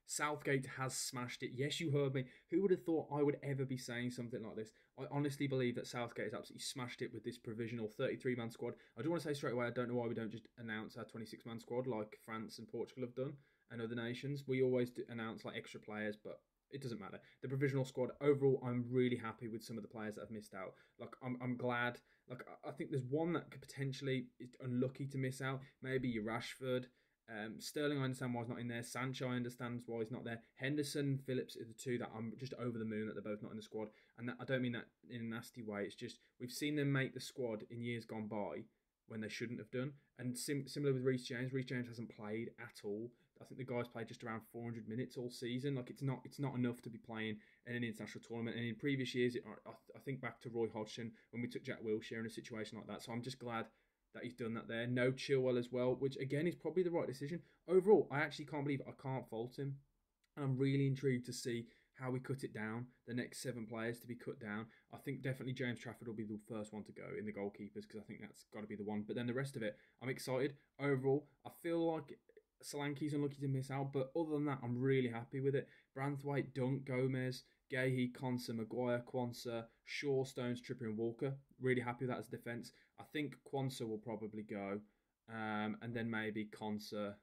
Southgate has smashed it. Yes, you heard me. Who would have thought I would ever be saying something like this? I honestly believe that Southgate has absolutely smashed it with this provisional 33-man squad. I do want to say straight away, I don't know why we don't just announce our 26-man squad like France and Portugal have done and other nations. We always announce like extra players, but it doesn't matter. The provisional squad overall, I'm really happy with some of the players that have missed out. Like I'm glad. Like I think there's one that could potentially is unlucky to miss out. Maybe your Rashford. Sterling, I understand why he's not in there. Sancho, I understand why he's not there. Henderson, Phillips are the two that I'm just over the moon that they're both not in the squad. And that, I don't mean that in a nasty way. It's just we've seen them make the squad in years gone by when they shouldn't have done. And similar with Reece James. Reece James hasn't played at all. I think the guy's played just around 400 minutes all season. Like it's not enough to be playing in an international tournament. And in previous years, I think back to Roy Hodgson when we took Jack Wilshere in a situation like that. So I'm just glad that he's done that there. No Chilwell as well, which again is probably the right decision. Overall, I actually can't believe it. I can't fault him. And I'm really intrigued to see how we cut it down, the next 7 players to be cut down. I think definitely James Trafford will be the first one to go in the goalkeepers because I think that's got to be the one. But then the rest of it, I'm excited. Overall, I feel like Solanke's unlucky to miss out, but other than that, I'm really happy with it. Branthwaite, Dunk, Gomez, Gahey, Konsa, Maguire, Quansah, Shaw, Stones, Trippier and Walker. Really happy with that as defence. I think Quansah will probably go. And then maybe Konsa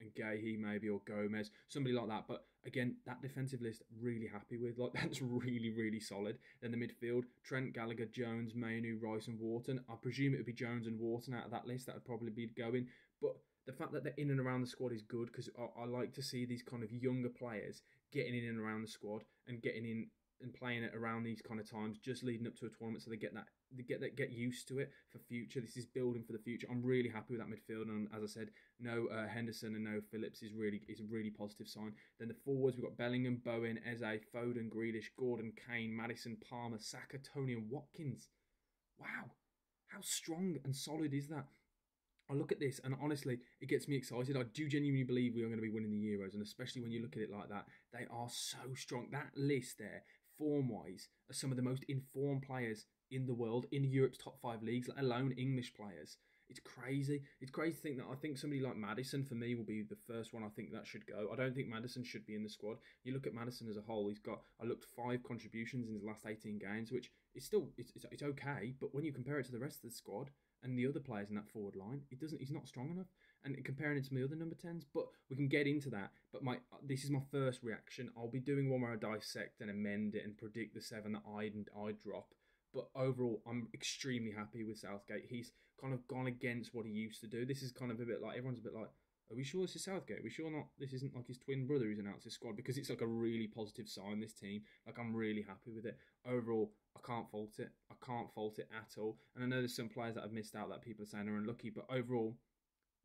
and Gahey maybe, or Gomez, somebody like that. But again, that defensive list, really happy with. Like, that's really, really solid. Then the midfield, Trent, Gallagher, Jones, Mainu, Rice and Wharton. I presume it would be Jones and Wharton out of that list. That would probably be going. But the fact that they're in and around the squad is good because I like to see these kind of younger players getting in and around the squad and getting in and playing it around these kind of times, just leading up to a tournament, so they get used to it for future. This is building for the future. I'm really happy with that midfield, and as I said, no Henderson and no Phillips is a really positive sign. Then the forwards, we've got Bellingham, Bowen, Eze, Foden, Grealish, Gordon, Kane, Maddison, Palmer, Saka, Tony, and Watkins. Wow, how strong and solid is that? I look at this and honestly, it gets me excited. I do genuinely believe we are going to be winning the Euros, and especially when you look at it like that, they are so strong. That list there, form-wise, are some of the most informed players in the world, in Europe's top 5 leagues, let alone English players. It's crazy. It's crazy to think that I think somebody like Maddison, for me, will be the first one I think that should go. I don't think Maddison should be in the squad. You look at Maddison as a whole, I looked 5 contributions in his last 18 games, which is still, it's okay, but when you compare it to the rest of the squad, and the other players in that forward line, he's not strong enough. And comparing it to my other number 10s, but we can get into that. But this is my first reaction. I'll be doing one where I dissect and amend it and predict the 7 that I'd drop. But overall, I'm extremely happy with Southgate. He's kind of gone against what he used to do. This is kind of a bit like, everyone's a bit like, are we sure this is Southgate? Are we sure not? This isn't like his twin brother who's announced his squad, because it's like a really positive sign, this team. Like, I'm really happy with it. Overall, I can't fault it. I can't fault it at all. And I know there's some players that have missed out that people are saying are unlucky, but overall,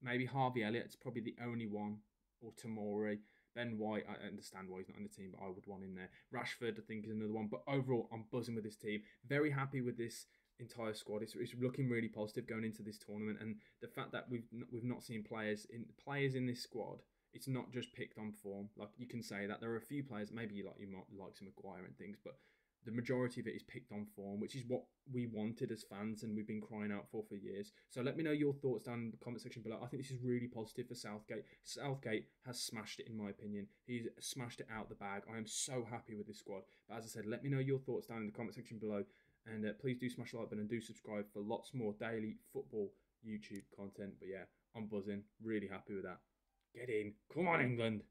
maybe Harvey Elliott's probably the only one, or Tomori. Ben White, I understand why he's not in the team, but I would want in there. Rashford, I think, is another one. But overall, I'm buzzing with this team. Very happy with this entire squad. It's looking really positive going into this tournament, and the fact that we've not seen players in this squad, it's not just picked on form. Like, you can say that there are a few players, maybe you might like some Maguire and things, but the majority of it is picked on form, which is what we wanted as fans and we've been crying out for years. So let me know your thoughts down in the comment section below. I think this is really positive for Southgate. Southgate has smashed it, in my opinion. He's smashed it out the bag. I am so happy with this squad. But as I said, let me know your thoughts down in the comment section below. And please do smash the like button and do subscribe for lots more daily football YouTube content. But yeah, I'm buzzing. Really happy with that. Get in. Come on, England.